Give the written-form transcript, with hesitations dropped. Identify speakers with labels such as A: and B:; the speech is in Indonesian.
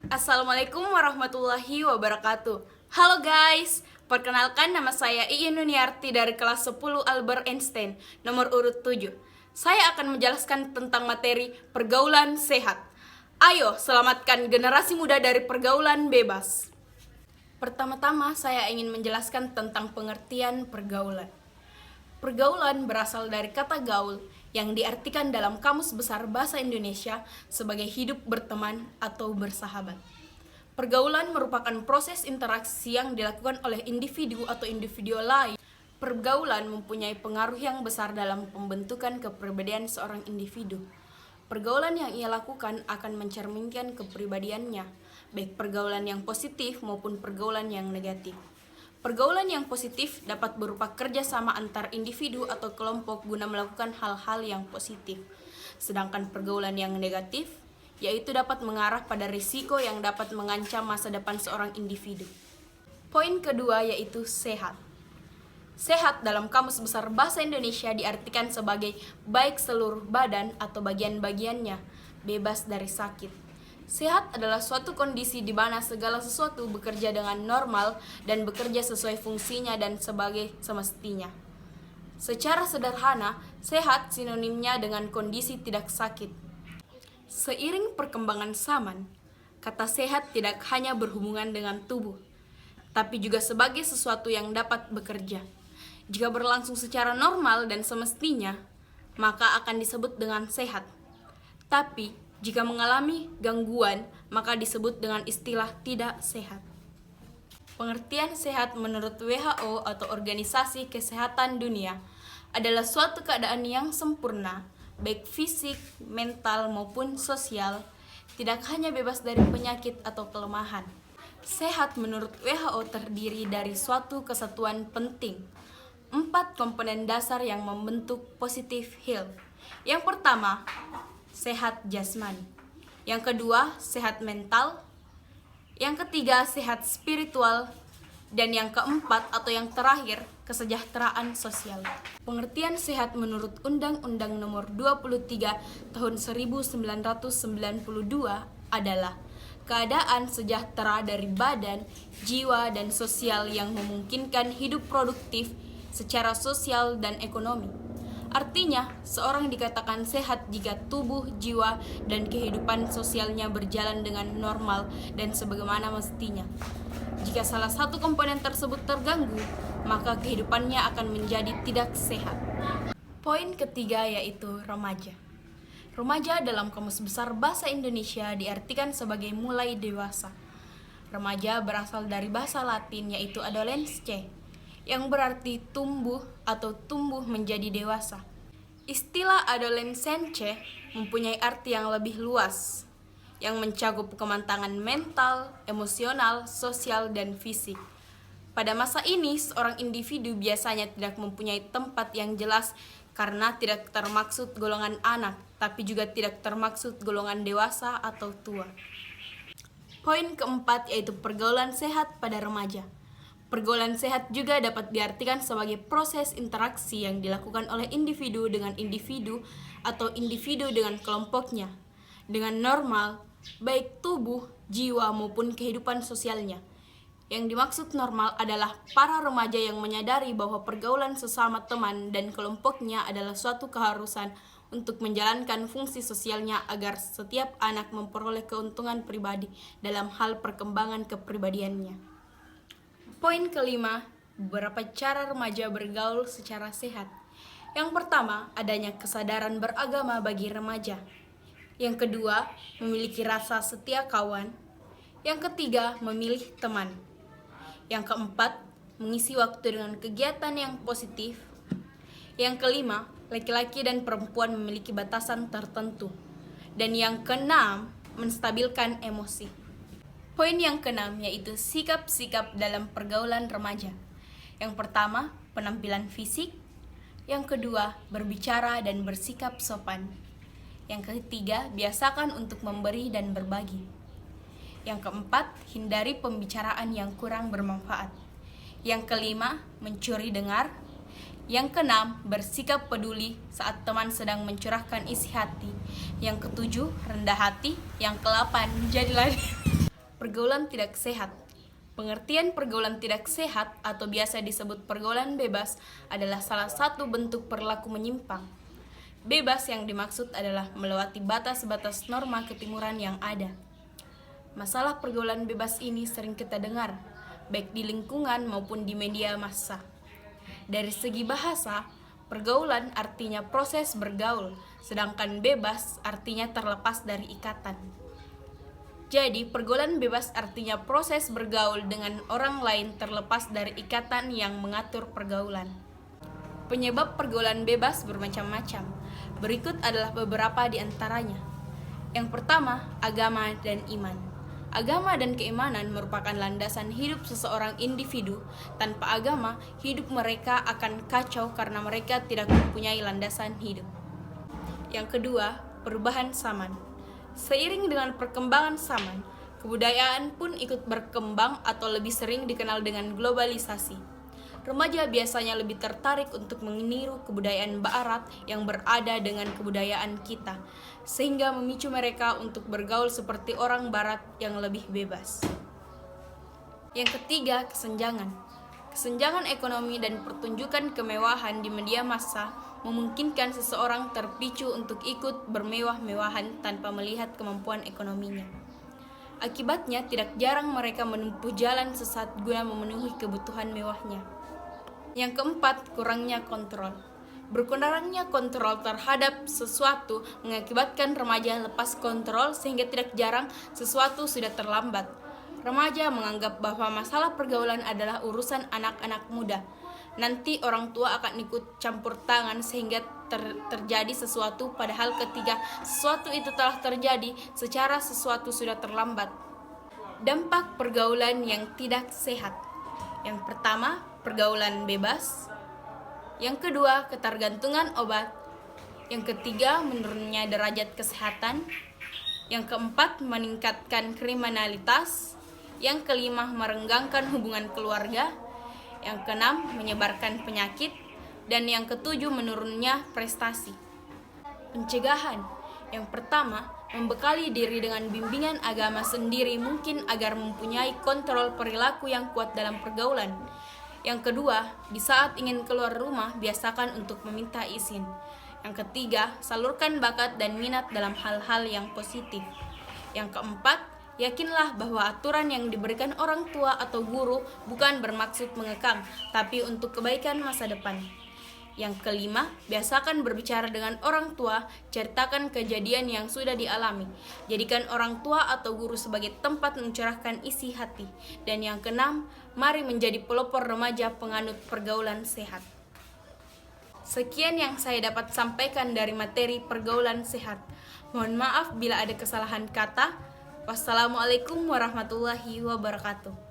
A: Assalamualaikum warahmatullahi wabarakatuh. Halo guys, perkenalkan nama saya Iin Nuniarti dari kelas 10 Albert Einstein, nomor urut 7. Saya akan menjelaskan tentang materi pergaulan sehat. Ayo, selamatkan generasi muda dari pergaulan bebas. Pertama-tama saya ingin menjelaskan tentang pengertian pergaulan. Pergaulan berasal dari kata gaul yang diartikan dalam Kamus Besar Bahasa Indonesia sebagai hidup berteman atau bersahabat. Pergaulan merupakan proses interaksi yang dilakukan oleh individu atau individu lain. Pergaulan mempunyai pengaruh yang besar dalam pembentukan kepribadian seorang individu. Pergaulan yang ia lakukan akan mencerminkan kepribadiannya, baik pergaulan yang positif maupun pergaulan yang negatif. Pergaulan yang positif dapat berupa kerjasama antar individu atau kelompok guna melakukan hal-hal yang positif. Sedangkan pergaulan yang negatif, yaitu dapat mengarah pada risiko yang dapat mengancam masa depan seorang individu. Poin kedua yaitu sehat. Sehat dalam Kamus Besar Bahasa Indonesia diartikan sebagai baik seluruh badan atau bagian-bagiannya, bebas dari sakit. Sehat adalah suatu kondisi di mana segala sesuatu bekerja dengan normal dan bekerja sesuai fungsinya dan sebagai semestinya. Secara sederhana, sehat sinonimnya dengan kondisi tidak sakit. Seiring perkembangan zaman, kata sehat tidak hanya berhubungan dengan tubuh, tapi juga sebagai sesuatu yang dapat bekerja. Jika berlangsung secara normal dan semestinya, maka akan disebut dengan sehat. Tapi jika mengalami gangguan, maka disebut dengan istilah tidak sehat. Pengertian sehat menurut WHO atau Organisasi Kesehatan Dunia adalah suatu keadaan yang sempurna, baik fisik, mental, maupun sosial, tidak hanya bebas dari penyakit atau kelemahan. Sehat menurut WHO terdiri dari suatu kesatuan penting, 4 komponen dasar yang membentuk positive health. Yang pertama, sehat jasmani. Yang kedua, sehat mental. Yang ketiga, sehat spiritual. Dan yang keempat atau yang terakhir, kesejahteraan sosial. Pengertian sehat menurut Undang-Undang Nomor 23 Tahun 1992 adalah keadaan sejahtera dari badan, jiwa, dan sosial yang memungkinkan hidup produktif secara sosial dan ekonomi. Artinya, seorang dikatakan sehat jika tubuh, jiwa, dan kehidupan sosialnya berjalan dengan normal dan sebagaimana mestinya. Jika salah satu komponen tersebut terganggu, maka kehidupannya akan menjadi tidak sehat. Poin ketiga yaitu remaja. Remaja dalam Kamus Besar Bahasa Indonesia diartikan sebagai mulai dewasa. Remaja berasal dari bahasa Latin yaitu adolescere, yang berarti tumbuh atau tumbuh menjadi dewasa. Istilah adolescence mempunyai arti yang lebih luas, yang mencakup kematangan mental, emosional, sosial, dan fisik. Pada masa ini, seorang individu biasanya tidak mempunyai tempat yang jelas karena tidak termaksud golongan anak, tapi juga tidak termaksud golongan dewasa atau tua. Poin keempat yaitu pergaulan sehat pada remaja. Pergaulan sehat juga dapat diartikan sebagai proses interaksi yang dilakukan oleh individu dengan individu atau individu dengan kelompoknya, dengan normal, baik tubuh, jiwa, maupun kehidupan sosialnya. Yang dimaksud normal adalah para remaja yang menyadari bahwa pergaulan sesama teman dan kelompoknya adalah suatu keharusan untuk menjalankan fungsi sosialnya agar setiap anak memperoleh keuntungan pribadi dalam hal perkembangan kepribadiannya. Poin kelima, beberapa cara remaja bergaul secara sehat. Yang pertama, adanya kesadaran beragama bagi remaja. Yang kedua, memiliki rasa setia kawan. Yang ketiga, memilih teman. Yang keempat, mengisi waktu dengan kegiatan yang positif. Yang kelima, laki-laki dan perempuan memiliki batasan tertentu. Dan yang keenam, menstabilkan emosi. Poin yang keenam yaitu sikap-sikap dalam pergaulan remaja. Yang pertama, penampilan fisik. Yang kedua, berbicara dan bersikap sopan. Yang ketiga, biasakan untuk memberi dan berbagi. Yang keempat, hindari pembicaraan yang kurang bermanfaat. Yang kelima, mencuri dengar. Yang keenam, bersikap peduli saat teman sedang mencurahkan isi hati. Yang ketujuh, rendah hati. Yang kedelapan, jadilah pergaulan tidak sehat. Pengertian pergaulan tidak sehat atau biasa disebut pergaulan bebas adalah salah satu bentuk perilaku menyimpang. Bebas yang dimaksud adalah melewati batas-batas norma ketimuran yang ada. Masalah pergaulan bebas ini sering kita dengar, baik di lingkungan maupun di media massa. Dari segi bahasa, pergaulan artinya proses bergaul, sedangkan bebas artinya terlepas dari ikatan. Jadi, pergaulan bebas artinya proses bergaul dengan orang lain terlepas dari ikatan yang mengatur pergaulan. Penyebab pergaulan bebas bermacam-macam. Berikut adalah beberapa di antaranya. Yang pertama, agama dan iman. Agama dan keimanan merupakan landasan hidup seseorang individu. Tanpa agama, hidup mereka akan kacau karena mereka tidak mempunyai landasan hidup. Yang kedua, perubahan zaman. Seiring dengan perkembangan zaman, kebudayaan pun ikut berkembang atau lebih sering dikenal dengan globalisasi. Remaja biasanya lebih tertarik untuk meniru kebudayaan Barat yang berada dengan kebudayaan kita, sehingga memicu mereka untuk bergaul seperti orang Barat yang lebih bebas. Yang ketiga, kesenjangan. Kesenjangan ekonomi dan pertunjukan kemewahan di media massa memungkinkan seseorang terpicu untuk ikut bermewah-mewahan tanpa melihat kemampuan ekonominya. Akibatnya, tidak jarang mereka menempuh jalan sesat guna memenuhi kebutuhan mewahnya. Yang keempat, kurangnya kontrol. Berkurangnya kontrol terhadap sesuatu mengakibatkan remaja lepas kontrol sehingga tidak jarang sesuatu sudah terlambat. Remaja menganggap bahwa masalah pergaulan adalah urusan anak-anak muda. Nanti orang tua akan ikut campur tangan sehingga terjadi sesuatu, padahal ketika sesuatu itu telah terjadi, secara sesuatu sudah terlambat. Dampak pergaulan yang tidak sehat. Yang pertama, pergaulan bebas. Yang kedua, ketergantungan obat. Yang ketiga, menurunnya derajat kesehatan. Yang keempat, meningkatkan kriminalitas. Yang kelima, merenggangkan hubungan keluarga. Yang keenam, menyebarkan penyakit. Dan yang ketujuh, menurunnya prestasi. Pencegahan. Yang pertama, membekali diri dengan bimbingan agama sendiri mungkin agar mempunyai kontrol perilaku yang kuat dalam pergaulan. Yang kedua, di saat ingin keluar rumah, biasakan untuk meminta izin. Yang ketiga, salurkan bakat dan minat dalam hal-hal yang positif. Yang keempat, yakinlah bahwa aturan yang diberikan orang tua atau guru bukan bermaksud mengekang, tapi untuk kebaikan masa depan. Yang kelima, biasakan berbicara dengan orang tua, ceritakan kejadian yang sudah dialami. Jadikan orang tua atau guru sebagai tempat mencurahkan isi hati. Dan yang keenam, mari menjadi pelopor remaja penganut pergaulan sehat. Sekian yang saya dapat sampaikan dari materi pergaulan sehat. Mohon maaf bila ada kesalahan kata. Wassalamualaikum warahmatullahi wabarakatuh.